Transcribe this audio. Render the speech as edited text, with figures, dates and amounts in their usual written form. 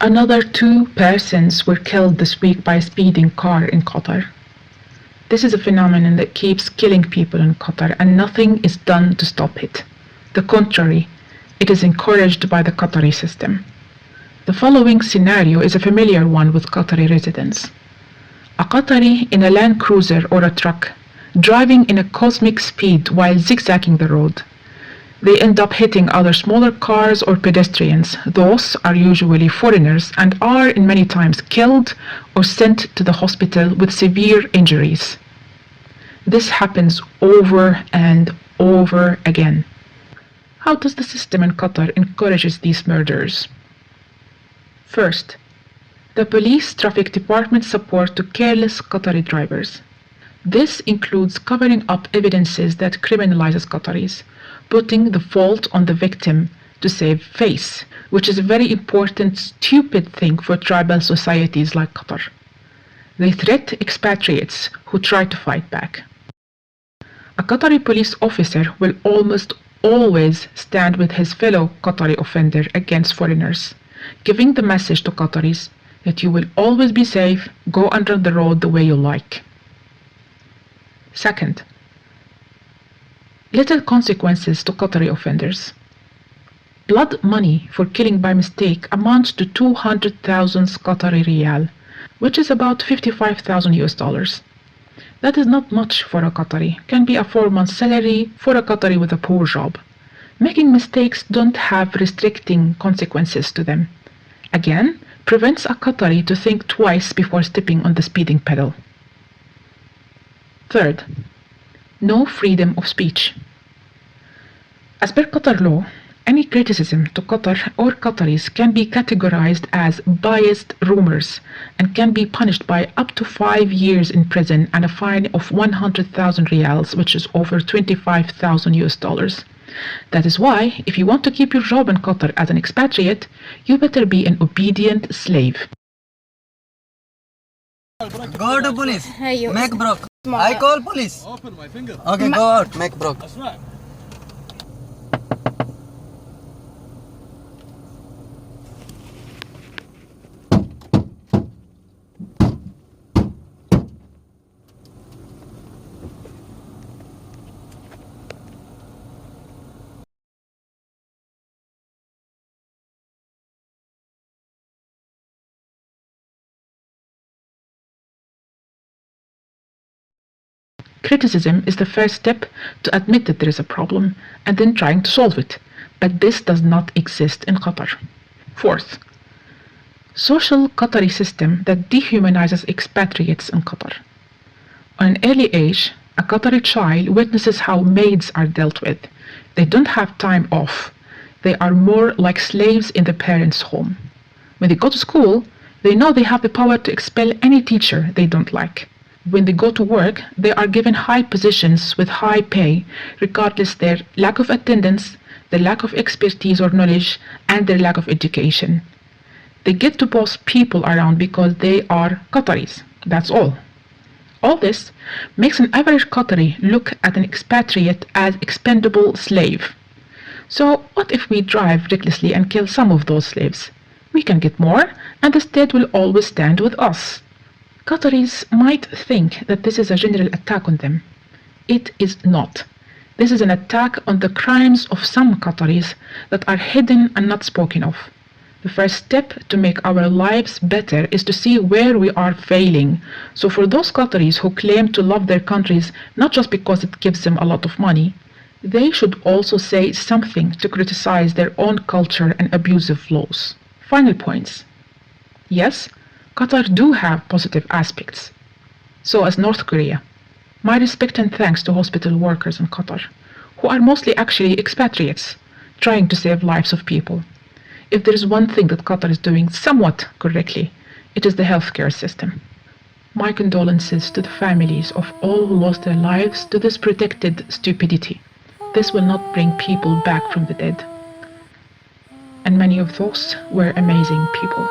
Another 2 persons were killed this week by a speeding car in Qatar. This is a phenomenon that keeps killing people in Qatar and nothing is done to stop it. The contrary, it is encouraged by the Qatari system. The following scenario is a familiar one with Qatari residents. A Qatari in a Land Cruiser or a truck, driving in a cosmic speed while zigzagging the road. They end up hitting other smaller cars or pedestrians. Those are usually foreigners and are in many times killed or sent to the hospital with severe injuries. This happens over and over again. How does the system in Qatar encourages these murders? First, the police traffic department support to careless Qatari drivers. This includes covering up evidences that criminalizes Qataris, putting the fault on the victim to save face, which is a very important, stupid thing for tribal societies like Qatar. They threat expatriates who try to fight back. A Qatari police officer will almost always stand with his fellow Qatari offender against foreigners, giving the message to Qataris that you will always be safe, go under the road the way you like. Second, little consequences to Qatari offenders. Blood money for killing by mistake amounts to 200,000 Qatari riyal, which is about 55,000 US dollars. That is not much for a Qatari, can be a 4-month salary for a Qatari with a poor job. Making mistakes don't have restricting consequences to them. Again, prevents a Qatari to think twice before stepping on the speeding pedal. Third, no freedom of speech. As per Qatar law, any criticism to Qatar or Qataris can be categorized as biased rumors and can be punished by up to 5 years in prison and a fine of 100,000 riyals, which is over 25,000 US dollars. That is why, if you want to keep your job in Qatar as an expatriate, you better be an obedient slave. Go to police. Make broke. I call police. Open my finger. Okay, go out. Make broke. Criticism is the first step to admit that there is a problem and then trying to solve it, but this does not exist in Qatar. Fourth, social Qatari system that dehumanizes expatriates in Qatar. On an early age, a Qatari child witnesses how maids are dealt with. They don't have time off. They are more like slaves in the parents' home. When they go to school, they know they have the power to expel any teacher they don't like. When they go to work, they are given high positions with high pay, regardless their lack of attendance, their lack of expertise or knowledge, and their lack of education. They get to boss people around because they are Qataris. That's all. All this makes an average Qatari look at an expatriate as expendable slave. So what if we drive recklessly and kill some of those slaves? We can get more, and the state will always stand with us. Qataris might think that this is a general attack on them. It is not. This is an attack on the crimes of some Qataris that are hidden and not spoken of. The first step to make our lives better is to see where we are failing. So for those Qataris who claim to love their countries not just because it gives them a lot of money, they should also say something to criticize their own culture and abusive laws. Final points. Yes, Qatar do have positive aspects. So as North Korea. My respect and thanks to hospital workers in Qatar, who are mostly actually expatriates, trying to save lives of people. If there is one thing that Qatar is doing somewhat correctly, it is the healthcare system. My condolences to the families of all who lost their lives to this protected stupidity. This will not bring people back from the dead. And many of those were amazing people.